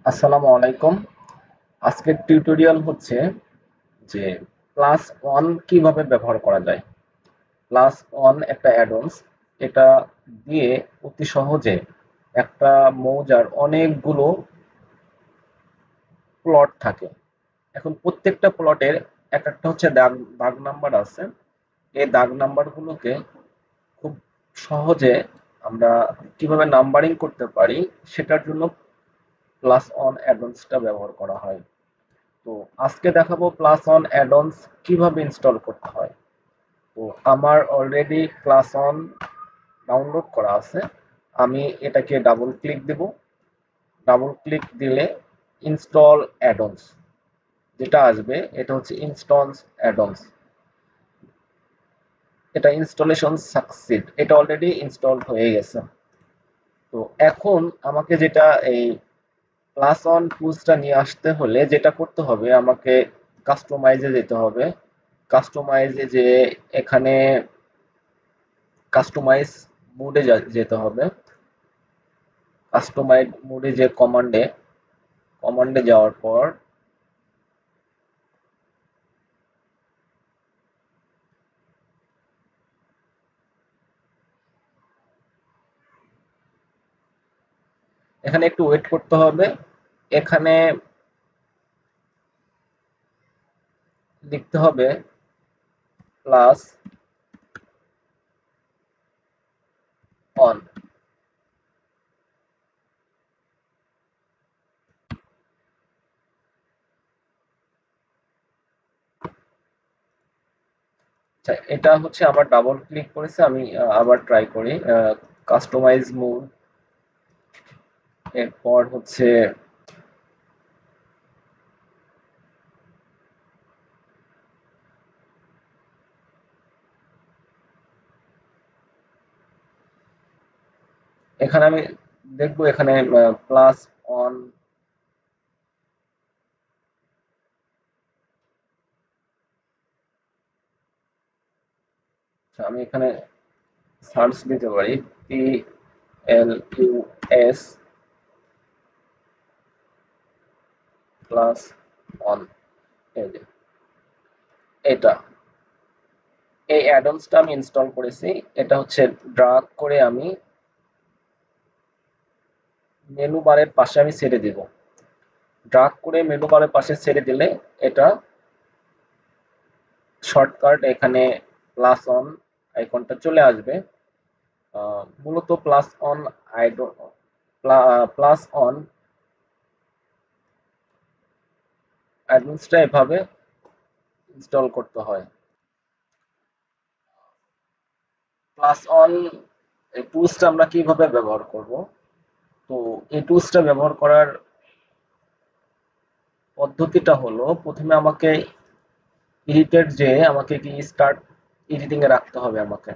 আসসালামু আলাইকুম। আজকের টিউটোরিয়াল হচ্ছে যে প্লাস ওয়ান কিভাবে ব্যবহার করা যায়। প্লাস ওয়ান একটা অ্যাডন্স, এটা দিয়ে অতি সহজে একটা মৌজার অনেকগুলো প্লট থাকে। এখন প্রত্যেকটা প্লটের এক একটা হচ্ছে দাগ দাগ নাম্বার আছে। এই দাগ নাম্বারগুলোকে খুব সহজে আমরা কিভাবে নাম্বারিং করতে পারি সেটার জন্য প্লাস অন অ্যাডভান্সটা ব্যবহার করা হয়। তো আজকে দেখাবো প্লাস অন অ্যাডন্স কিভাবে ইনস্টল করতে হয়। তো আমার অলরেডি প্লাস অন ডাউনলোড করা আছে। আমি এটাকে ডাবল ক্লিক দেব। ডাবল ক্লিক দিলে ইনস্টল অ্যাডন্স যেটা আসবে এটা হচ্ছে ইনস্টলস অ্যাডন্স। এটা ইনস্টলেশন সাকসিড, এটা অলরেডি ইনস্টল হয়ে গেছে। তো এখন আমাকে যেটা এই প্লাস অন টুলসটা নিয়ে আসতে হলে যেটা করতে হবে, আমাকে কাস্টমাইজে যেতে হবে। কাস্টমাইজে যে এখানে কাস্টমাইজ মোডে যেতে হবে। কাস্টমাইজ মোডে যে কমান্ডে যাওয়ার পর এখানে একটু ওয়েট করতে হবে। এখানে লিখতে হবে প্লাস অন। আচ্ছা, এটা হচ্ছে আবার ডাবল ক্লিক করেছে। আমি আবার ট্রাই করি কাস্টমাইজ মোড। এরপর হচ্ছে এখানে আমি দেখবো এখানে প্লাস অন। আমি এখানে সার্চ দিতে পারি PLUS প্লাস অন। এই যে এটা, এই অ্যাডন্সটা আমি ইনস্টল করেছি। এটা হচ্ছে ড্রাগ করে আমি মেনু বারের পাশে আমি ছেড়ে দিব। ড্রাগ করে মেনু বারের পাশে ছেড়ে দিলে এটা শর্টকাট এখানে প্লাস অন আইকনটা চলে আসবে। মূলত প্লাস অন আইডন প্লাস অন অ্যাডভান্সটা এভাবে ইনস্টল করতে হয়। প্লাস অন এই টুলসটা আমরা কিভাবে ব্যবহার করব। তো এই টুলসটা ব্যবহার করার পদ্ধতিটা হলো, প্রথমে আমাকে এডিটের যে আমাকে কি স্টার্ট এডিটিং এ রাখতে হবে। আমাকে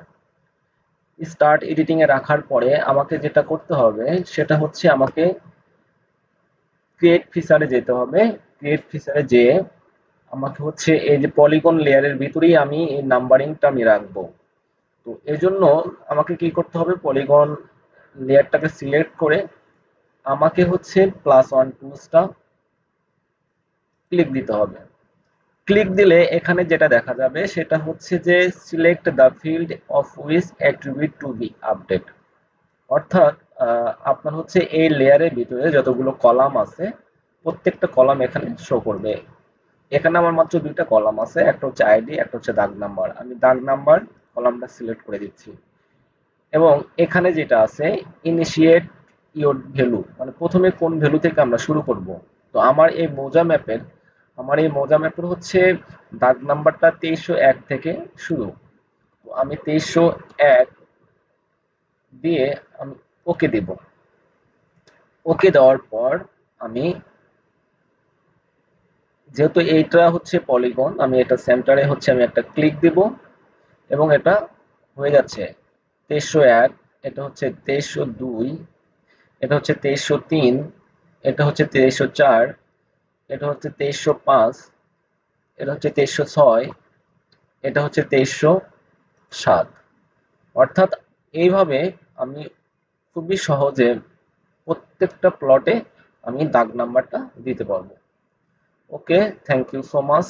স্টার্ট এডিটিং এ রাখার পরে আমাকে যেটা করতে হবে সেটা হচ্ছে আমাকে ক্রিয়েট ফিচারে যেতে হবে। ক্রিয়েট ফিচারে যেয়ে আমাকে হচ্ছে এই যে পলিগন লেয়ারের ভিতরেই আমি এই নাম্বারিংটা আমি রাখবো। তো এজন্য আমাকে কি করতে হবে, পলিগন লেয়ারটাকে সিলেক্ট করে আমাকে হচ্ছে প্লাস ওয়ান টুলসটা ক্লিক দিতে হবে। ক্লিক দিলে এখানে যেটা দেখা যাবে সেটা হচ্ছে যে select the field of which attribute to be update. অর্থাৎ আপনার হচ্ছে এই লেয়ারের ভিতরে যতগুলো কলাম আছে প্রত্যেকটা কলাম এখানে শো করবে। এখানে আমার মাত্র দুইটা কলাম আছে, একটা হচ্ছে আইডি, একটা হচ্ছে দাগ নাম্বার। আমি দাগ নাম্বার কলামটা সিলেক্ট করে দিচ্ছি। এবং এখানে যেটা আছে ইনিশিয়েট ইওর ভ্যালু, মানে প্রথমে কোন ভ্যালু থেকে আমরা শুরু করব। তো আমার এই মৌজা ম্যাপের হচ্ছে দাগ নাম্বারটা 2301 থেকে শুরু। তো আমি 2301 দিয়ে আমি ওকে দিব। ওকে দেওয়ার পর আমি, যেহেতু এইটা হচ্ছে পলিগন, আমি এটা সেন্টারে হচ্ছে আমি একটা ক্লিক দিব এবং এটা হয়ে যাচ্ছে 2301। এটা হচ্ছে 2302, এটা হচ্ছে 2303, এটা হচ্ছে 2304, এটা হচ্ছে 2305, এটা হচ্ছে 2306, এটা হচ্ছে 2307। অর্থাৎ এইভাবে আমি খুবই সহজে প্রত্যেকটা প্লটে আমি দাগ নাম্বারটা দিতে পারবো। ওকে, থ্যাংক ইউ সো মাচ।